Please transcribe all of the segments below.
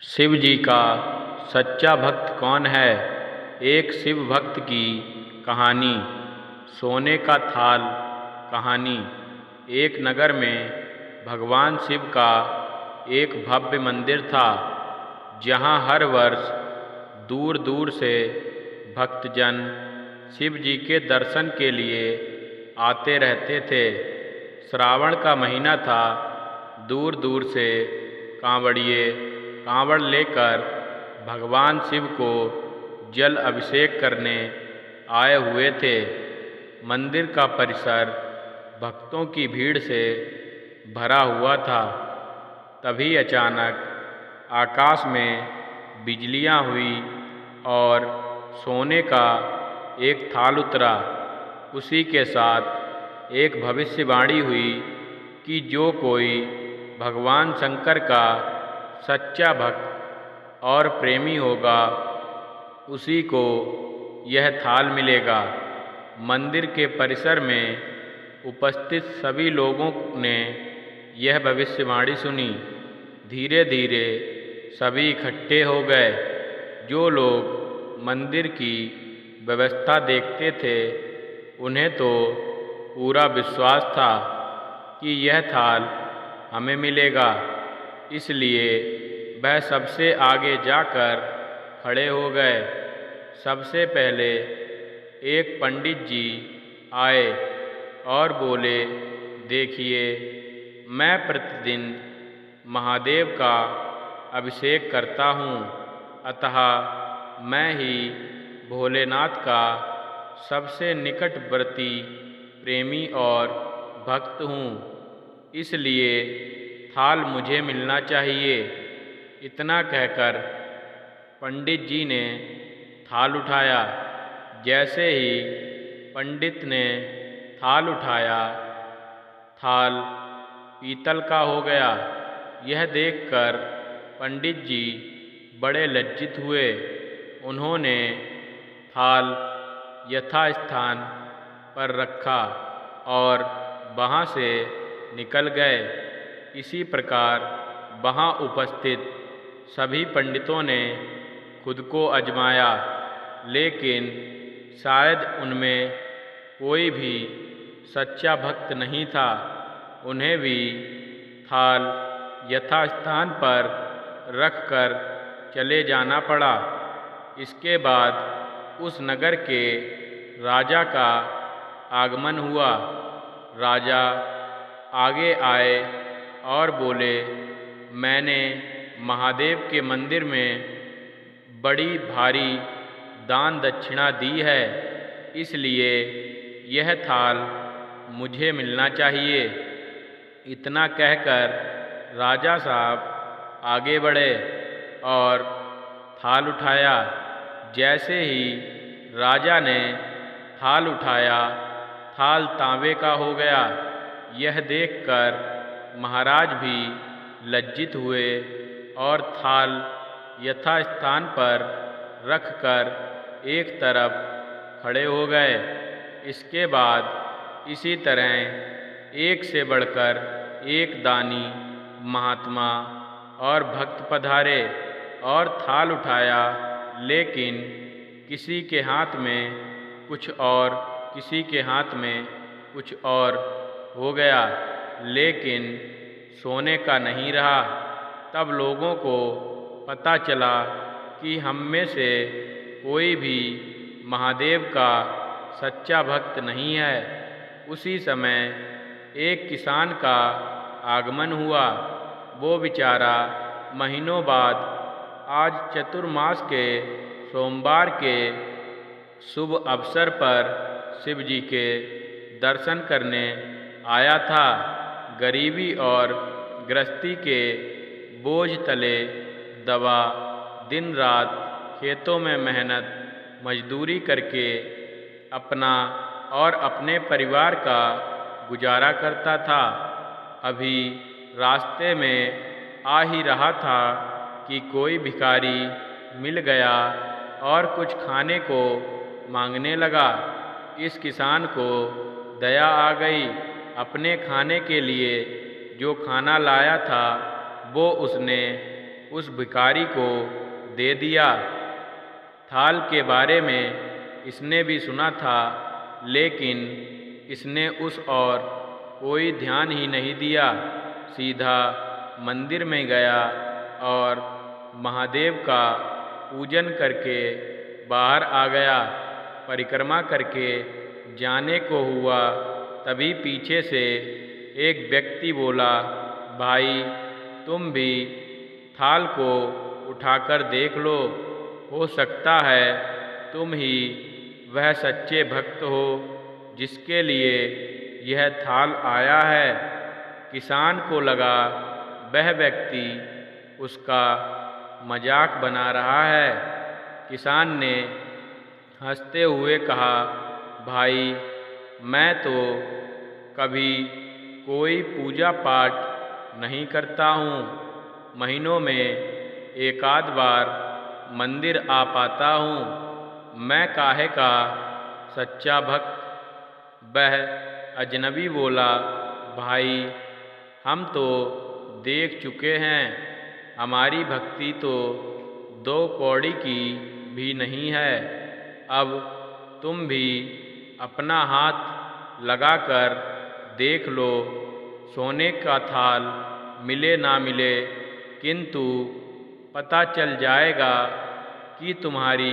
शिव जी का सच्चा भक्त कौन है। एक शिव भक्त की कहानी। सोने का थाल। कहानी। एक नगर में भगवान शिव का एक भव्य मंदिर था, जहाँ हर वर्ष दूर दूर से भक्तजन शिव जी के दर्शन के लिए आते रहते थे। श्रावण का महीना था। दूर दूर से कांवड़िए कांवड़ लेकर भगवान शिव को जल अभिषेक करने आए हुए थे। मंदिर का परिसर भक्तों की भीड़ से भरा हुआ था। तभी अचानक आकाश में बिजलियां हुई और सोने का एक थाल उतरा। उसी के साथ एक भविष्यवाणी हुई कि जो कोई भगवान शंकर का सच्चा भक्त और प्रेमी होगा, उसी को यह थाल मिलेगा। मंदिर के परिसर में उपस्थित सभी लोगों ने यह भविष्यवाणी सुनी। धीरे धीरे सभी इकट्ठे हो गए। जो लोग मंदिर की व्यवस्था देखते थे, उन्हें तो पूरा विश्वास था कि यह थाल हमें मिलेगा, इसलिए वह सबसे आगे जाकर खड़े हो गए। सबसे पहले एक पंडित जी आए और बोले, देखिए, मैं प्रतिदिन महादेव का अभिषेक करता हूँ, अतः मैं ही भोलेनाथ का सबसे निकटवर्ती प्रेमी और भक्त हूँ, इसलिए थाल मुझे मिलना चाहिए। इतना कहकर पंडित जी ने थाल उठाया। जैसे ही पंडित ने थाल उठाया, थाल पीतल का हो गया। यह देखकर पंडित जी बड़े लज्जित हुए। उन्होंने थाल यथास्थान पर रखा और वहाँ से निकल गए। इसी प्रकार वहाँ उपस्थित सभी पंडितों ने खुद को आजमाया, लेकिन शायद उनमें कोई भी सच्चा भक्त नहीं था। उन्हें भी थाल यथास्थान पर रखकर चले जाना पड़ा। इसके बाद उस नगर के राजा का आगमन हुआ। राजा आगे आए और बोले, मैंने महादेव के मंदिर में बड़ी भारी दान दक्षिणा दी है, इसलिए यह थाल मुझे मिलना चाहिए। इतना कहकर राजा साहब आगे बढ़े और थाल उठाया। जैसे ही राजा ने थाल उठाया, थाल तांबे का हो गया। यह देखकर महाराज भी लज्जित हुए और थाल यथास्थान पर रखकर एक तरफ खड़े हो गए। इसके बाद इसी तरह एक से बढ़कर एक दानी, महात्मा और भक्त पधारे और थाल उठाया, लेकिन किसी के हाथ में कुछ और, किसी के हाथ में कुछ और हो गया, लेकिन सोने का नहीं रहा। तब लोगों को पता चला कि हम में से कोई भी महादेव का सच्चा भक्त नहीं है। उसी समय एक किसान का आगमन हुआ। वो बेचारा महीनों बाद आज चतुर्मास के सोमवार के शुभ अवसर पर शिव जी के दर्शन करने आया था। गरीबी और गृहस्थी के बोझ तले दबा दिन रात खेतों में मेहनत मजदूरी करके अपना और अपने परिवार का गुजारा करता था। अभी रास्ते में आ ही रहा था कि कोई भिखारी मिल गया और कुछ खाने को मांगने लगा। इस किसान को दया आ गई। अपने खाने के लिए जो खाना लाया था, वो उसने उस भिखारी को दे दिया। थाल के बारे में इसने भी सुना था, लेकिन इसने उस और कोई ध्यान ही नहीं दिया। सीधा मंदिर में गया और महादेव का पूजन करके बाहर आ गया। परिक्रमा करके जाने को हुआ, तभी पीछे से एक व्यक्ति बोला, भाई तुम भी थाल को उठाकर देख लो, हो सकता है तुम ही वह सच्चे भक्त हो जिसके लिए यह थाल आया है। किसान को लगा वह व्यक्ति उसका मजाक बना रहा है। किसान ने हंसते हुए कहा, भाई मैं तो कभी कोई पूजा पाठ नहीं करता हूँ, महीनों में एक आध बार मंदिर आ पाता हूँ, मैं काहे का सच्चा भक्त। वह अजनबी बोला, भाई हम तो देख चुके हैं, हमारी भक्ति तो 2 कौड़ी की भी नहीं है। अब तुम भी अपना हाथ लगाकर देख लो, सोने का थाल मिले ना मिले, किंतु पता चल जाएगा कि तुम्हारी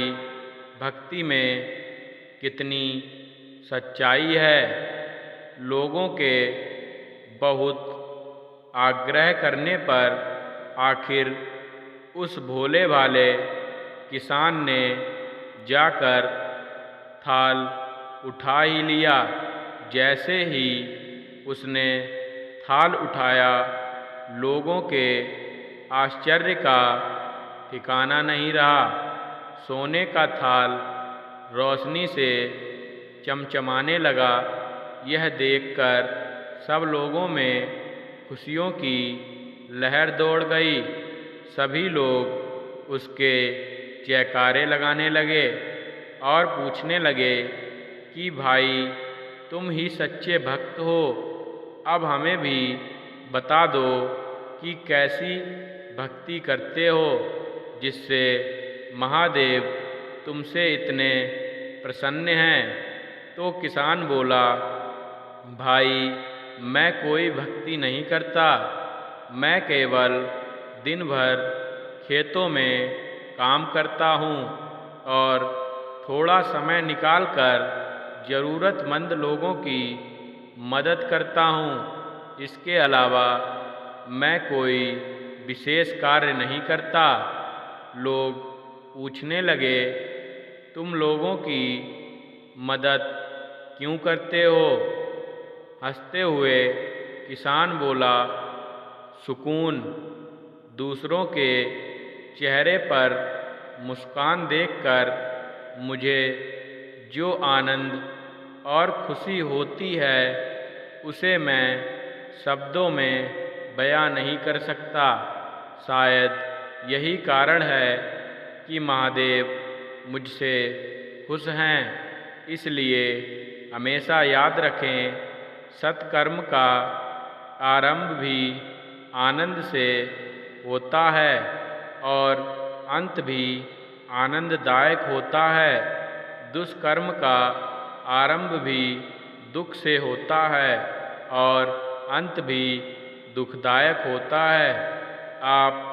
भक्ति में कितनी सच्चाई है। लोगों के बहुत आग्रह करने पर आखिर उस भोले भाले किसान ने जाकर थाल उठा ही लिया। जैसे ही उसने थाल उठाया, लोगों के आश्चर्य का ठिकाना नहीं रहा। सोने का थाल रोशनी से चमचमाने लगा। यह देखकर सब लोगों में खुशियों की लहर दौड़ गई। सभी लोग उसके जयकारे लगाने लगे और पूछने लगे कि भाई तुम ही सच्चे भक्त हो, अब हमें भी बता दो कि कैसी भक्ति करते हो जिससे महादेव तुमसे इतने प्रसन्न हैं। तो किसान बोला, भाई मैं कोई भक्ति नहीं करता, मैं केवल दिन भर खेतों में काम करता हूँ और थोड़ा समय निकालकर ज़रूरतमंद लोगों की मदद करता हूँ। इसके अलावा मैं कोई विशेष कार्य नहीं करता। लोग पूछने लगे, तुम लोगों की मदद क्यों करते हो? हंसते हुए किसान बोला, सुकून। दूसरों के चेहरे पर मुस्कान देखकर मुझे जो आनंद और खुशी होती है उसे मैं शब्दों में बयां नहीं कर सकता। शायद यही कारण है कि महादेव मुझसे खुश हैं। इसलिए हमेशा याद रखें, सत्कर्म का आरंभ भी आनंद से होता है और अंत भी आनंददायक होता है। दुष्कर्म का आरंभ भी दुख से होता है और अंत भी दुखदायक होता है। आप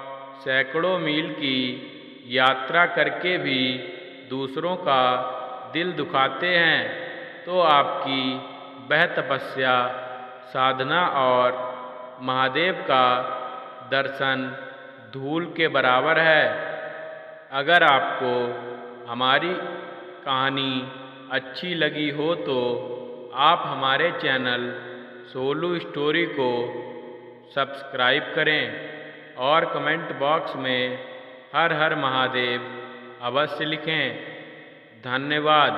सैकड़ों मील की यात्रा करके भी दूसरों का दिल दुखाते हैं तो आपकी वह तपस्या, साधना और महादेव का दर्शन धूल के बराबर है। अगर आपको हमारी कहानी अच्छी लगी हो तो आप हमारे चैनल सोलू स्टोरी को सब्सक्राइब करें और कमेंट बॉक्स में हर हर महादेव अवश्य लिखें। धन्यवाद।